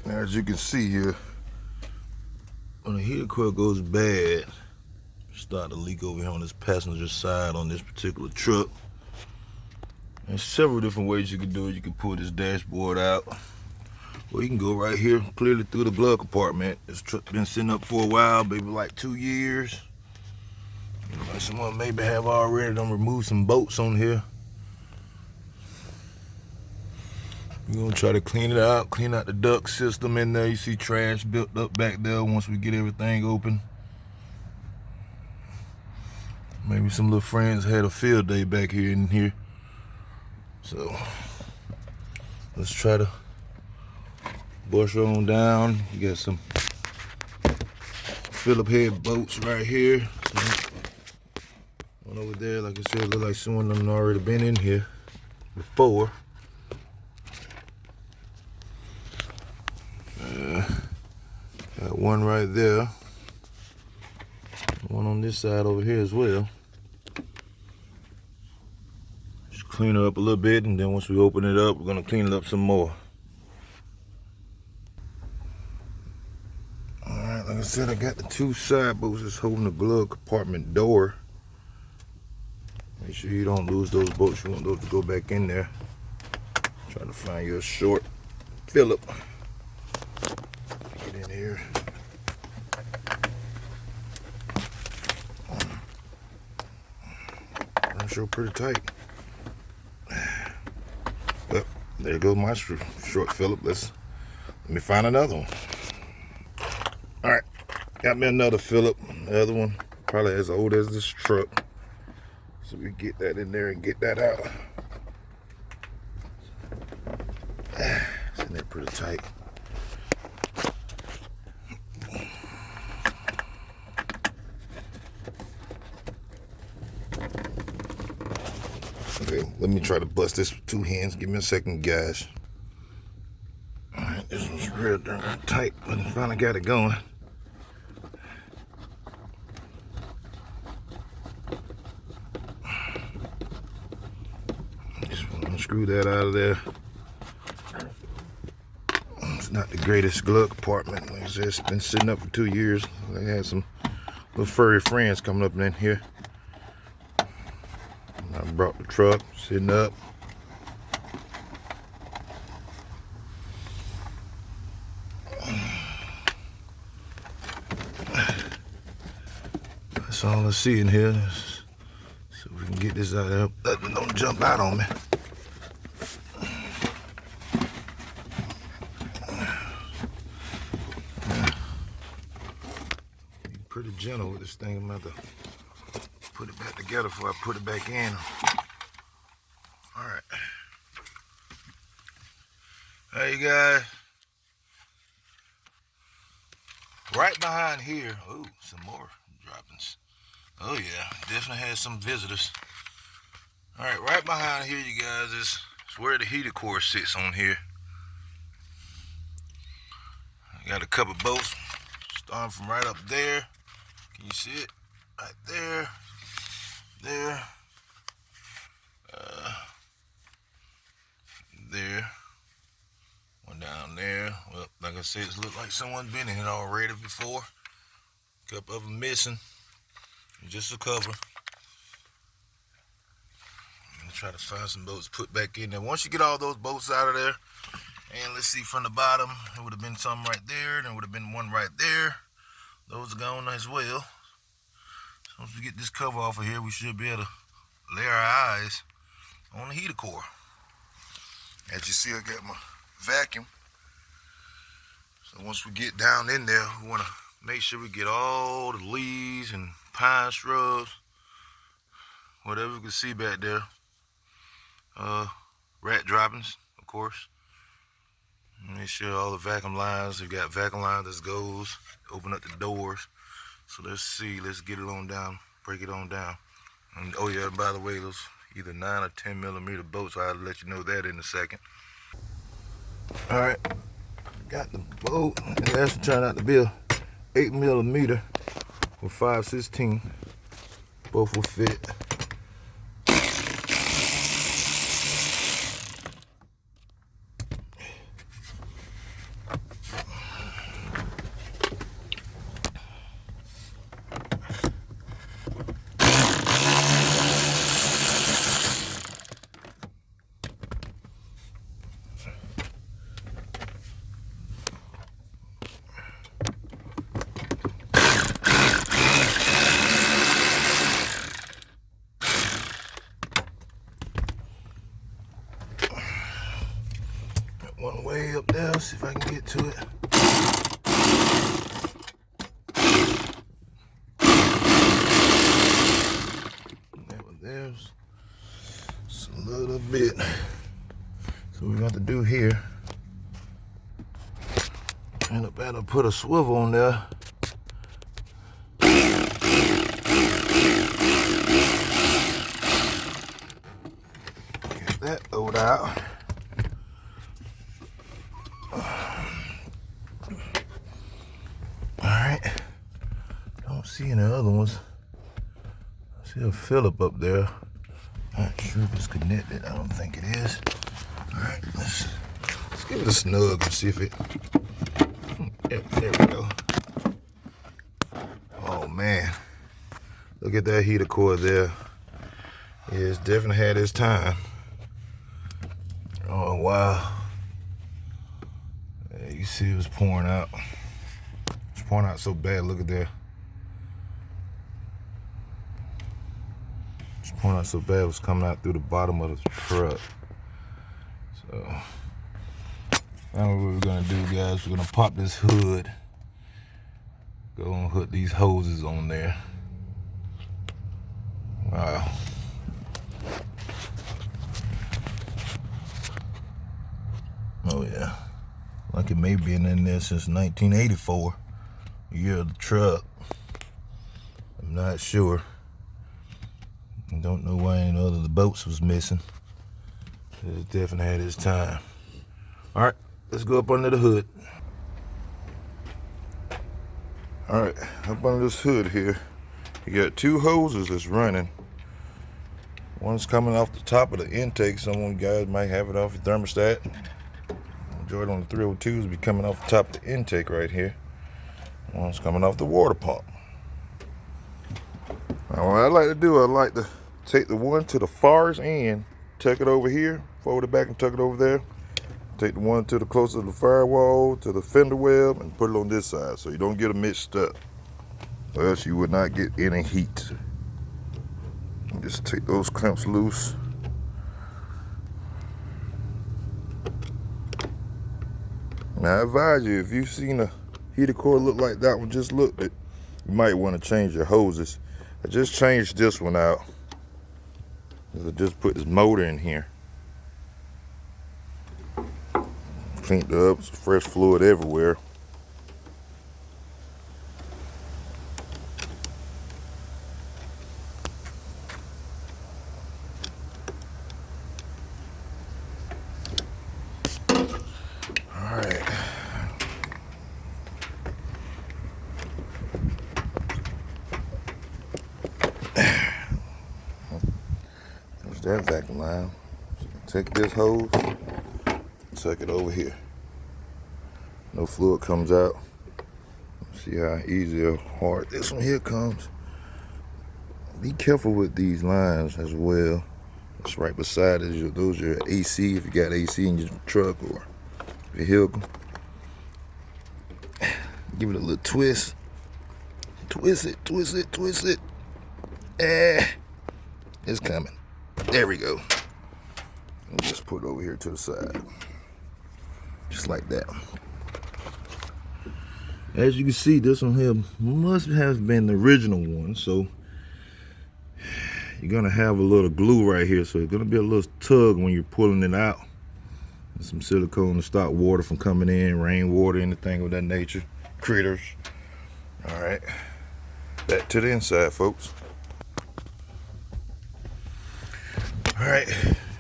Now, as you can see here, when the heater coil goes bad, start to leak over here on this passenger side on this particular truck. There's several different ways you can do it. You can pull this dashboard out, or you can go right here clearly through the glove compartment. This truck been sitting up for a while, maybe like 2 years. Someone maybe have already done removed some bolts on here. We're gonna try to clean it out, clean out the duct system in there. You see trash built up back there once we get everything open. Maybe some little friends had a field day back here in here. So let's try to brush on down. You got some Phillip head bolts right here. One over there, like I said, look like someone done already been in here before. Got one right there. One on this side over here as well. Just clean it up a little bit, and then once we open it up, we're gonna clean it up some more. Alright, like I said, I got the two side bolts that's holding the glove compartment door. Make sure you don't lose those bolts. You want those to go back in there. Trying to find you a short Phillip. Get in here. I'm sure pretty tight. But there goes my short Phillip. Let me find another one. All right, got me another Phillip. The other one probably as old as this truck. So we get that in there and get that out. It's in there pretty tight. Okay, let me try to bust this with two hands. Give me a second, guys. All right, this one's real darn tight, but I finally got it going. Screw that out of there. It's not the greatest glove compartment. Like I said, it's been sitting up for 2 years. I had some little furry friends coming up in here. I brought the truck sitting up. That's all I see in here. So we can get this out of there. Don't jump out on me. Pretty gentle with this thing. I'm about to put it back together before I put it back in. All right. Hey, you guys. Right behind here. Oh, some more droppings. Oh yeah, definitely had some visitors. All right, right behind here, you guys, is where the heater core sits on here. I got a couple bolts starting from right up there. Can you see it? Right there, there, there, one down there. Well, like I said, it looks like someone's been in it already before. A couple of them missing, just a cover. I'm gonna try to find some bolts to put back in there. Once you get all those bolts out of there, and let's see from the bottom, there would have been some right there, and there would have been one right there. Those are gone as well. So once we get this cover off of here, we should be able to lay our eyes on the heater core. As you see, I got my vacuum. So once we get down in there, we want to make sure we get all the leaves and pine shrubs, whatever we can see back there. Rat droppings, of course. Make sure all the vacuum lines, we've got vacuum lines that goes, open up the doors. So let's see, let's get it on down, break it on down. And oh yeah, by the way, those either 9 or 10 millimeter bolts, I'll let you know that in a second. All right, got the bolt, and that's turned out to be a 8 millimeter with 5/16. Both will fit. I can get to it. There's just a little bit. So we got to do here. And I better put a swivel on there. Get that load out. Alright. Don't see any other ones. I see a Phillip up there. Not sure if it's connected. I don't think it is. Alright, let's give it a snug and see if it. There we go. Oh man. Look at that heater core there. Yeah, it's definitely had its time. Oh wow. Yeah, you see it was pouring out. It's pouring out so bad, look at that. It's pouring out so bad it was coming out through the bottom of the truck. So now what we're gonna do, guys, we're gonna pop this hood. Go and hook these hoses on there. Wow. Oh yeah. Like it may have been in there since 1984. The year of the truck. I'm not sure. I don't know why any other of the boats was missing. It definitely had its time. Alright, let's go up under the hood. Alright, up under this hood here, you got two hoses that's running. One's coming off the top of the intake. Some of you guys might have it off your thermostat. Majority on the 302s will be coming off the top of the intake right here. One's coming off the water pump. Now what I like to do, I like to take the one to the farthest end, tuck it over here, fold it back and tuck it over there. Take the one to the closest to the firewall, to the fender web, and put it on this side so you don't get them mixed up. Or else you would not get any heat. And just take those clamps loose. Now I advise you, if you've seen a heater core look like that one just looked at, you might want to change your hoses. I just changed this one out. I just put this motor in here. Cleaned it up, some fresh fluid everywhere. All right. There's that vacuum line. So take this hose, tuck it over here. No fluid comes out. See how easy or hard this one here comes. Be careful with these lines as well. It's right beside it. Those are your AC if you got AC in your truck or vehicle. Give it a little twist. Twist it, twist it, twist it. It's coming. There we go. And just put it over here to the side. Just like that. As you can see, this one here must have been the original one. So you're gonna have a little glue right here. So it's gonna be a little tug when you're pulling it out. And some silicone to stop water from coming in, rainwater, anything of that nature, critters. All right, back to the inside, folks. All right,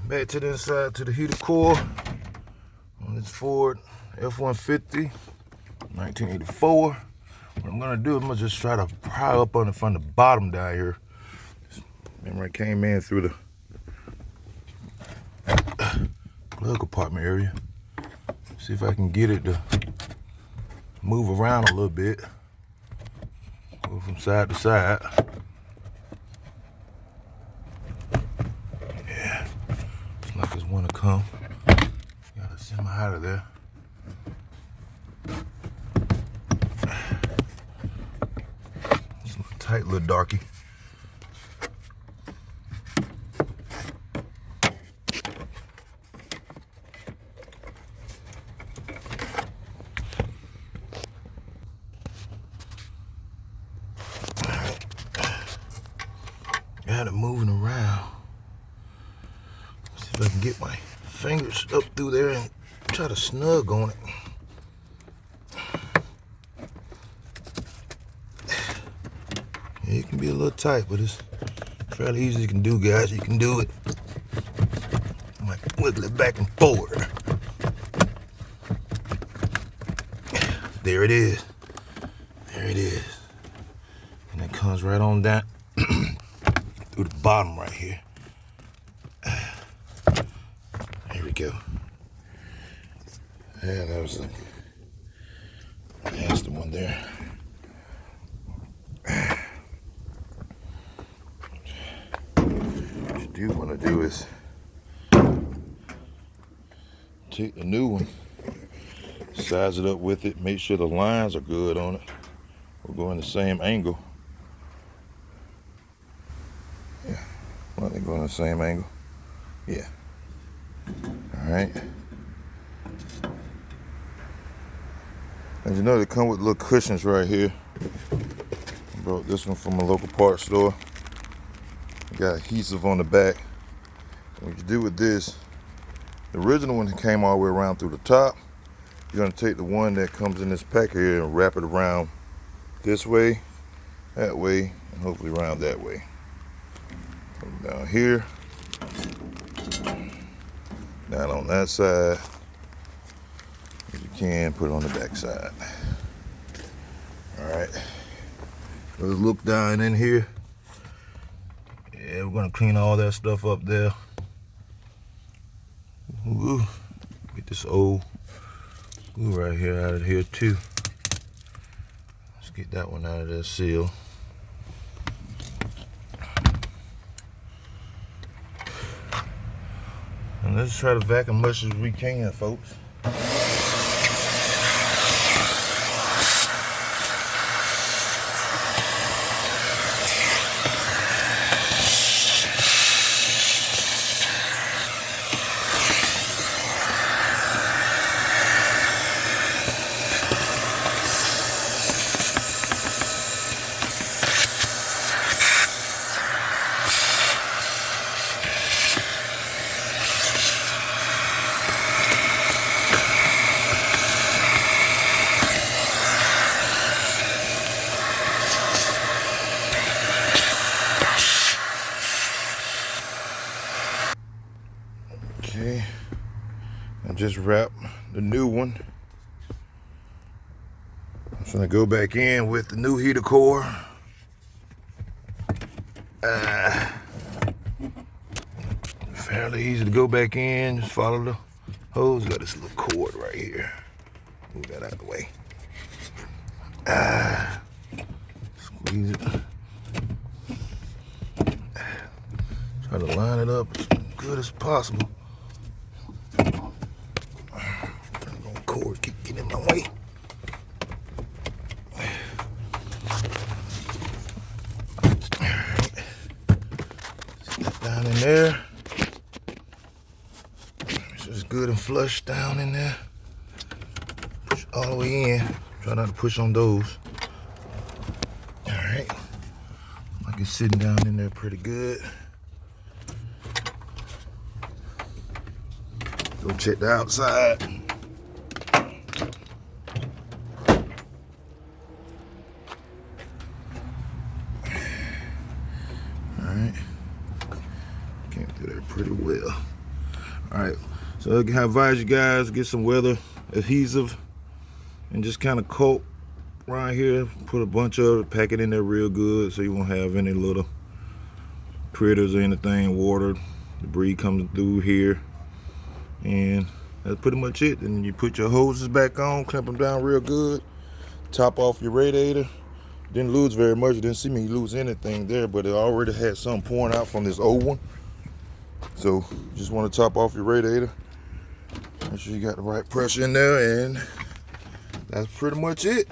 back to the inside, to the heater core on this Ford F-150, 1984. What I'm gonna do, I'm gonna just try to pry up on it from the bottom down here. Remember I came in through the plug compartment area. See if I can get it to move around a little bit. Go from side to side. Yeah, looks like it's one to come. Gotta send him out of there. It's a tight little darky. got it moving around. See if I can get my fingers up through there and try to snug on it. Yeah, it can be a little tight, but it's fairly easy to do, guys. You can do it. Might wiggle it back and forward. There it is. There it is. And it comes right on down through the bottom right here. There we go. Yeah, that's the one there. What you do want to do is take the new one, size it up with it, make sure the lines are good on it. We'll go in the same angle. Yeah, well, they go in the same angle. Yeah. All right. As you know, they come with little cushions right here. I brought this one from a local parts store. Got adhesive on the back. What you do with this, the original one came all the way around through the top. You're gonna take the one that comes in this pack here and wrap it around this way, that way, and hopefully around that way. Come down here, down on that side. If you can, put it on the back side. All right, let's look down in here. Yeah, we're gonna clean all that stuff up there. Ooh, get this old glue right here out of here too. Let's get that one out of that seal. And let's try to vacuum much as we can, folks. Okay, I just wrapped the new one. I'm gonna go back in with the new heater core. Fairly easy to go back in, just follow the hose. Got this little cord right here. Move that out of the way. Squeeze it. Try to line it up as good as possible. Cord keep getting in my way. Alright. Set that down in there. It's just good and flush down in there. Push all the way in. Try not to push on those. Alright. Like it's sitting down in there pretty good. Go check the outside. Alright. Came through there pretty well. Alright, so I advise you guys get some weather adhesive and just kind of coat right here. Put a bunch of it, pack it in there real good so you won't have any little critters or anything, water, debris coming through here. And that's pretty much it. Then you put your hoses back on, clamp them down real good, top off your radiator. Didn't lose very much. Didn't see me lose anything there, but it already had some pouring out from this old one. So just want to top off your radiator. Make sure you got the right pressure in there, and that's pretty much it.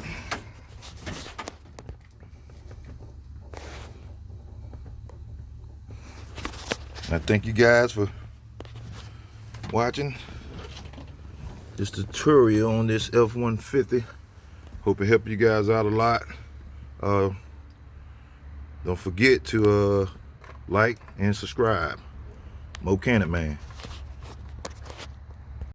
I thank you guys for watching this tutorial on this F150. Hope it helped you guys out a lot. Don't forget to like, and subscribe. Mo Cannon, man.